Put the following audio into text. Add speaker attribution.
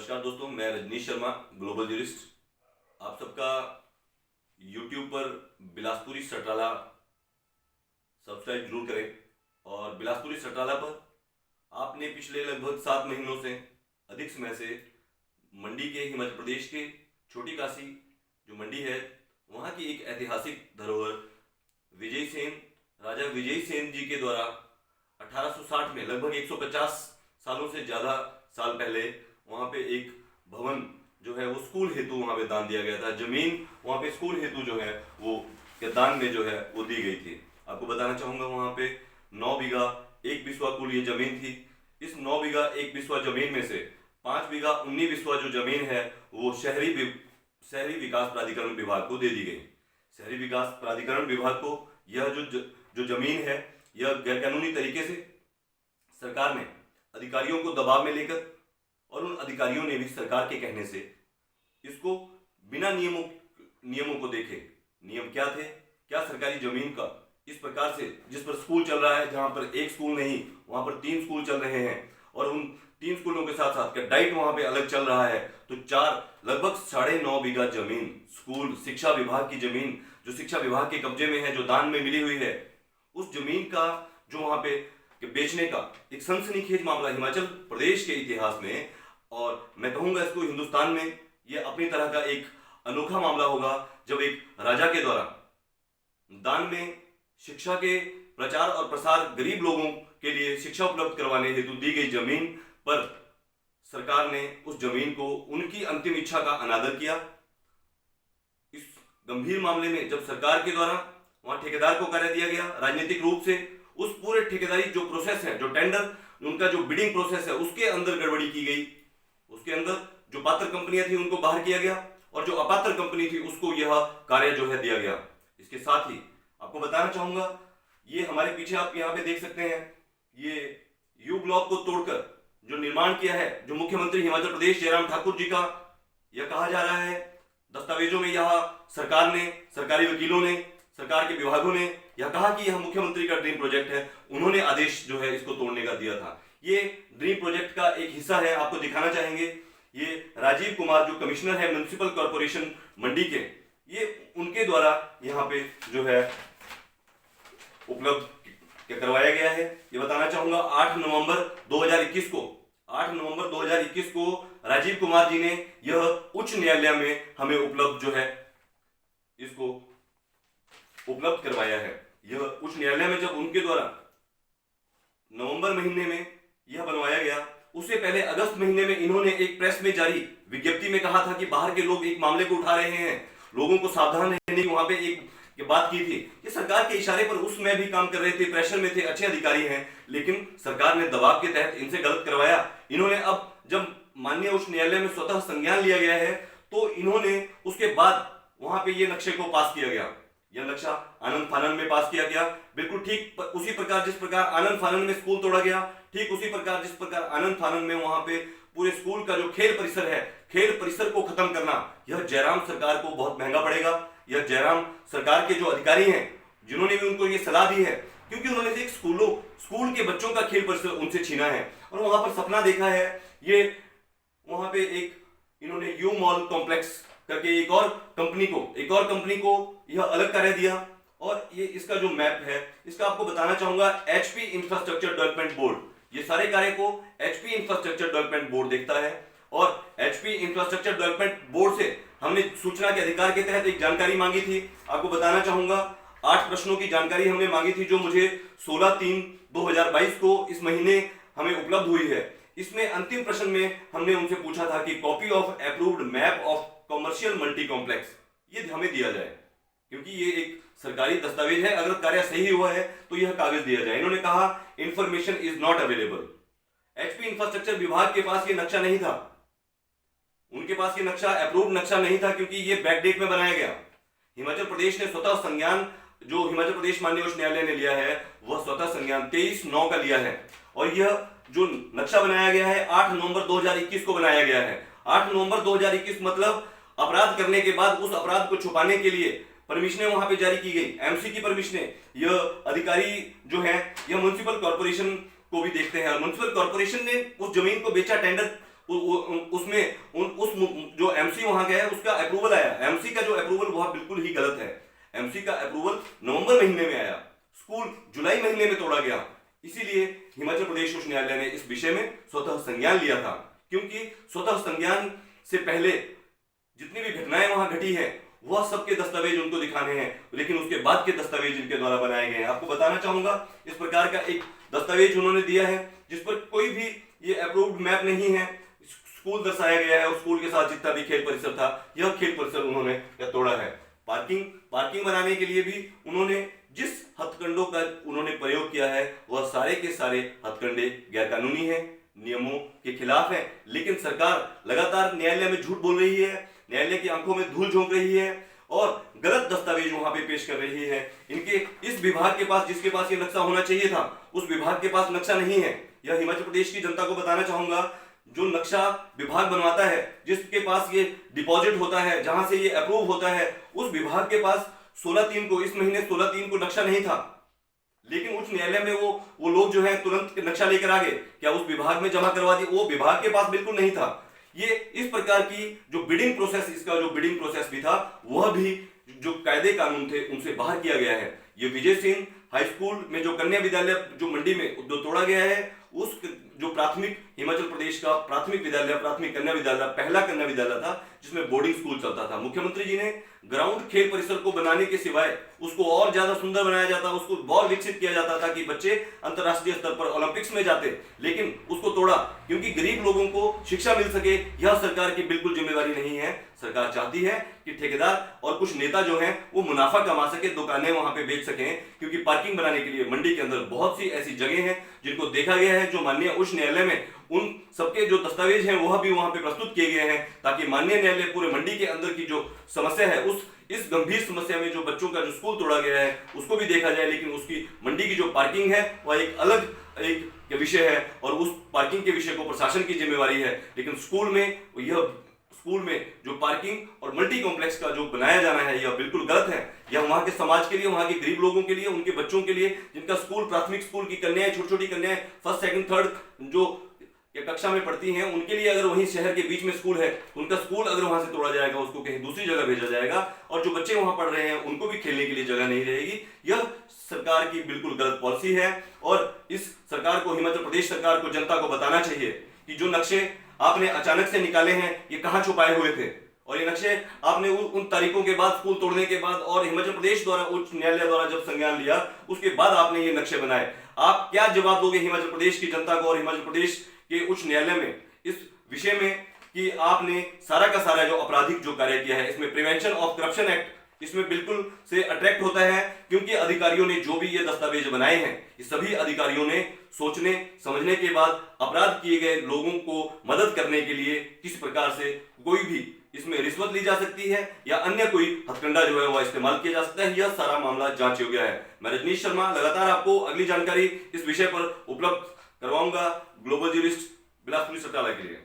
Speaker 1: नमस्कार दोस्तों, मैं रजनीश शर्मा, ग्लोबल जूरिस्ट। आप सबका यूट्यूब पर बिलासपुरी सटराला सब्सक्राइब जरूर करें। और बिलासपुरी सटराला पर आपने पिछले लगभग 7 महीनों से अधिक समय से मंडी के, हिमाचल प्रदेश के छोटी काशी जो मंडी है, वहाँ की एक ऐतिहासिक धरोहर राजा विजय सेन जी के द्वारा 1860 में, लगभग 150 सालों से ज़्यादा साल पहले, वहाँ पे एक भवन जो है वो स्कूल हेतु वहाँ पे दान दिया गया था। जमीन वहाँ पे स्कूल हेतु जो है वो के दान में जो है वो दी गई थी। आपको बताना चाहूँगा, वहाँ पे 9 बीघा 1 बिस्वा कुल ये जमीन थी। इस 9 बीघा 1 बिस्वा जमीन में से 5 बीघा 19 बिस्वा जो जमीन है वो शहरी विकास प्राधिकरण विभाग को दे दी गई। शहरी विकास प्राधिकरण विभाग को यह जो जमीन है, यह गैरकानूनी तरीके से सरकार ने अधिकारियों को दबाव में लेकर, और उन अधिकारियों ने भी सरकार के कहने से इसको बिना नियमों को देखे, नियम क्या थे, क्या सरकारी जमीन का इस प्रकार से, जिस पर स्कूल चल रहा है, जहां पर एक स्कूल नहीं वहां पर 3 स्कूल चल रहे हैं, और उन 3 स्कूलों के साथ साथ डाइट वहां पे अलग चल रहा है, तो लगभग 9.5 बीघा जमीन स्कूल शिक्षा विभाग की जमीन, जो शिक्षा विभाग के कब्जे में है, जो दान में मिली हुई है, उस जमीन का जो वहां पे बेचने का एक सनसनीखेज मामला हिमाचल प्रदेश के इतिहास में, और मैं कहूंगा इसको हिंदुस्तान में यह अपनी तरह का एक अनोखा मामला होगा, जब एक राजा के द्वारा दान में शिक्षा के प्रचार और प्रसार, गरीब लोगों के लिए शिक्षा उपलब्ध करवाने हेतु दी गई जमीन पर सरकार ने उस जमीन को, उनकी अंतिम इच्छा का अनादर किया। इस गंभीर मामले में जब सरकार के द्वारा वहां ठेकेदार को कार्य दिया गया राजनीतिक रूप से, उस पूरे ठेकेदारी जो प्रोसेस है, जो टेंडर, उनका जो बिडिंग प्रोसेस है, उसके अंदर गड़बड़ी की गई। उसके अंदर जो पात्र कंपनियां थी उनको बाहर किया गया, और जो अपात्र कंपनी थी उसको यह कार्य जो है दिया गया। इसके साथ ही आपको बताना चाहूंगा, ये हमारे पीछे आप यहाँ पे देख सकते हैं, ये यू ब्लॉक को तोड़कर जो निर्माण किया है, जो मुख्यमंत्री हिमाचल प्रदेश जयराम ठाकुर जी का, यह कहा जा रहा है दस्तावेजों में, यह सरकार ने, सरकारी वकीलों ने, सरकार के विभागों ने यह कहा कि यह मुख्यमंत्री का ड्रीम प्रोजेक्ट है, उन्होंने आदेश जो है इसको तोड़ने का दिया था। ये ड्रीम प्रोजेक्ट का एक हिस्सा है, आपको दिखाना चाहेंगे। ये राजीव कुमार जो कमिश्नर है म्युनिसिपल कॉर्पोरेशन मंडी के, ये उनके द्वारा यहाँ पे जो है उपलब्ध करवाया गया है। ये बताना चाहूंगा 8 नवंबर 2021 को राजीव कुमार जी ने यह उच्च न्यायालय में हमें उपलब्ध जो है इसको उपलब्ध करवाया है। यह उच्च न्यायालय में जब उनके द्वारा नवंबर महीने में यह बनवाया गया, उससे पहले अगस्त महीने में इन्होंने एक प्रेस में जारी विज्ञप्ति में कहा था कि बाहर के लोग एक मामले को उठा रहे हैं, लोगों को सावधान रहने की वहां पे एक बात की थी। ये सरकार के इशारे पर उसमें भी काम कर रहे थे, प्रेशर में थे, अच्छे अधिकारी हैं, लेकिन सरकार ने दबाव के तहत इनसे गलत करवाया। इन्होंने अब जब माननीय उच्च न्यायालय में स्वतः संज्ञान लिया गया है, तो इन्होंने उसके बाद वहां पे ये नक्शे को पास किया गया। यह नक्शा आनंद फानन में पास किया गया, बिल्कुल ठीक उसी प्रकार जिस प्रकार आनंद फानन में स्कूल तोड़ा गया, ठीक उसी प्रकार जिस प्रकार आनंद फानन में वहां पे पूरे स्कूल का जो खेल परिसर है, खेल परिसर को खत्म करना, यह जयराम सरकार को बहुत महंगा पड़ेगा। यह जयराम सरकार के जो अधिकारी हैं, जिन्होंने भी उनको ये सलाह दी है, क्योंकि उन्होंने एक स्कूल के बच्चों का खेल परिसर उनसे छीना है, और वहां पर सपना देखा है। ये वहां पे एक इन्होंने यू मॉल कॉम्प्लेक्स करके एक और कंपनी को यह अलग कार्य दिया। और ये इसका जो मैप है, इसका आपको बताना चाहूंगा, एचपी इंफ्रास्ट्रक्चर डेवलपमेंट बोर्ड, ये सारे कार्य को एचपी इंफ्रास्ट्रक्चर डेवलपमेंट बोर्ड देखता है। और एचपी इंफ्रास्ट्रक्चर डेवलपमेंट बोर्ड से हमने सूचना के अधिकार के तहत एक जानकारी मांगी थी। आपको बताना चाहूंगा, 8 प्रश्नों की जानकारी हमने मांगी थी, जो मुझे 16/3/2022 को इस महीने हमें उपलब्ध हुई है। इसमें अंतिम प्रश्न में हमने उनसे पूछा था कि copy of approved map of commercial multi complex ये हमें दिया जाए, क्योंकि ये एक सरकारी दस्तावेज है, अगर कार्य सही हुआ है तो यह कागज दिया जाए। इन्होंने कहा information is not available. HP infrastructure विभाग के पास ये नक्शा नहीं था, उनके पास ये नक्शा अप्रूव्ड नक्शा नहीं था, क्योंकि ये बैकडेट में बनाया गया। हिमाचल प्रदेश ने स्वतः संज्ञान, जो हिमाचल प्रदेश माननीय उच्च न्यायालय ने लिया है, वह स्वतः संज्ञान 23/9 का लिया है। और यह जो नक्शा बनाया गया है 8 नवंबर 2021 को बनाया गया है। 8 नवंबर 2021 मतलब अपराध करने के बाद उस अपराध को छुपाने के लिए परमिशनें वहां पे जारी की गई, एमसी की परमिशनें। यह अधिकारी जो है, यह म्युनिसिपल कॉर्पोरेशन को भी देखते हैं। म्युनिसिपल कॉर्पोरेशन ने उस जमीन को बेचा टेंडर उसमें उस जो एमसी वहां गया है उसका अप्रूवल आया, एमसी का जो अप्रूवल वह बिल्कुल ही गलत है। एमसी का अप्रूवल नवंबर महीने में आया, स्कूल जुलाई महीने में तोड़ा गया। इसीलिए हिमाचल प्रदेश उच्च न्यायालय ने इस विषय में स्वतः संज्ञान लिया था, क्योंकि स्वतः संज्ञान से पहले जितनी भी घटनाएं वहां घटी है वह सबके दस्तावेज उनको दिखाने हैं, लेकिन उसके बाद के दस्तावेज इनके द्वारा बनाए गए हैं। आपको बताना चाहूंगा, इस प्रकार का एक दस्तावेज उन्होंने दिया है जिस पर कोई भी ये अप्रूव्ड मैप नहीं है, स्कूल दर्शाया गया है और स्कूल के साथ जितना भी खेल परिसर था यह खेल परिसर उन्होंने तोड़ा है। पार्किंग बनाने के लिए भी उन्होंने जिस हथकंडों का उन्होंने प्रयोग किया है वह सारे के सारे हथकंडे गैरकानूनी है, नियमों के खिलाफ है। लेकिन सरकार लगातार न्यायालय में झूठ बोल रही है, न्यायालय की आंखों में धूल झोंक रही है और गलत दस्तावेज वहां पे पेश कर रही है। इनके इस विभाग के पास, जिसके पास ये नक्शा होना चाहिए था, उस विभाग के पास नक्शा नहीं है। यह हिमाचल प्रदेश की जनता को बताना चाहूंगा, जो नक्शा विभाग बनवाता है, जिसके पास ये डिपॉजिट होता है, जहां से ये अप्रूव होता है, उस विभाग के पास 16/3 को, इस महीने 16/3 को नक्शा नहीं था। लेकिन उच्च न्यायालय में वो लोग जो है तुरंत नक्शा लेकर आ गए, क्या उस विभाग में जमा करवा दिए? वो विभाग के पास बिल्कुल नहीं था। ये इस प्रकार की जो बिडिंग प्रोसेस, इसका जो बिडिंग प्रोसेस भी था वह भी जो कायदे कानून थे उनसे बाहर किया गया है। ये विजय सिंह हाई स्कूल में जो कन्या विद्यालय जो मंडी में जो तोड़ा गया है, उस जो प्राथमिक हिमाचल प्रदेश का प्राथमिक विद्यालय, प्राथमिक कन्या विद्यालय, पहला कन्या विद्यालय था जिसमें बोर्डिंग स्कूल चलता था। मुख्यमंत्री जी ने ग्राउंड खेल परिसर को बनाने के सिवाय उसको और ज्यादा सुंदर बनाया जाता, उसको और विकसित किया जाता था कि बच्चे अंतरराष्ट्रीय स्तर पर ओलंपिक्स में जाते, लेकिन उसको तोड़ा क्योंकि गरीब लोगों को शिक्षा मिल सके। यह सरकार की बिल्कुल जिम्मेवारी नहीं है। सरकार चाहती है कि ठेकेदार और कुछ नेता जो हैं वो मुनाफा कमा सके, दुकानें वहां पे बेच सकें, क्योंकि पार्किंग बनाने के लिए मंडी के अंदर बहुत सी ऐसी जगह हैं जिनको देखा गया है, जो माननीय उच्च न्यायालय में उन सबके जो दस्तावेज हैं वह भी वहां पे प्रस्तुत किए गए हैं, ताकि माननीय न्यायालय पूरे मंडी के अंदर की जो समस्या है, इस गंभीर समस्या में जो बच्चों का जो स्कूल तोड़ा गया है उसको भी देखा जाए। लेकिन उसकी मंडी की जो पार्किंग है वह एक अलग एक विषय है और उस पार्किंग के विषय को प्रशासन की जिम्मेवारी है। लेकिन स्कूल में जो पार्किंग और मल्टी कॉम्प्लेक्स का जो बनाया जाना है यह बिल्कुल गलत है। यह वहां के समाज के लिए, वहां के गरीब लोगों के लिए, उनके बच्चों के लिए, जिनका स्कूल प्राथमिक स्कूल की कन्याएं, छोटी छोटी कन्याएं फर्स्ट सेकंड थर्ड जो कक्षा में पढ़ती हैं, उनके लिए अगर वहीं शहर के बीच में स्कूल है, उनका स्कूल अगर वहां से तोड़ा जाएगा, उसको कहीं दूसरी जगह भेजा जाएगा और जो बच्चे वहां पढ़ रहे हैं उनको भी खेलने के लिए जगह नहीं रहेगी। यह सरकार की बिल्कुल गलत पॉलिसी है और इस सरकार को, हिमाचल प्रदेश सरकार को, जनता को बताना चाहिए कि जो नक्शे आपने अचानक से निकाले हैं ये कहां छुपाए हुए थे, और ये नक्शे आपने उन तारीखों के बाद, स्कूल तोड़ने के बाद और हिमाचल प्रदेश द्वारा, उच्च न्यायालय द्वारा जब संज्ञान लिया उसके बाद आपने ये नक्शे बनाए। आप क्या जवाब दोगे हिमाचल प्रदेश की जनता को और हिमाचल प्रदेश के उच्च न्यायालय में इस विषय में कि आपने सारा का सारा जो आपराधिक जो कार्य किया है, इसमें प्रिवेंशन ऑफ करप्शन एक्ट इसमें बिल्कुल से अट्रैक्ट होता है, क्योंकि अधिकारियों ने जो भी ये दस्तावेज बनाए हैं, ये सभी अधिकारियों ने सोचने समझने के बाद अपराध किए गए लोगों को मदद करने के लिए किस प्रकार से कोई भी इसमें रिश्वत ली जा सकती है या अन्य कोई हथकंडा जो है वह इस्तेमाल किया जा सकता है, यह सारा मामला जांच योग्य है। मैं रजनीश शर्मा लगातार आपको अगली जानकारी इस विषय पर उपलब्ध करवाऊंगा ग्लोबल जूरिस्ट बिलासपुर सटाला के लिए।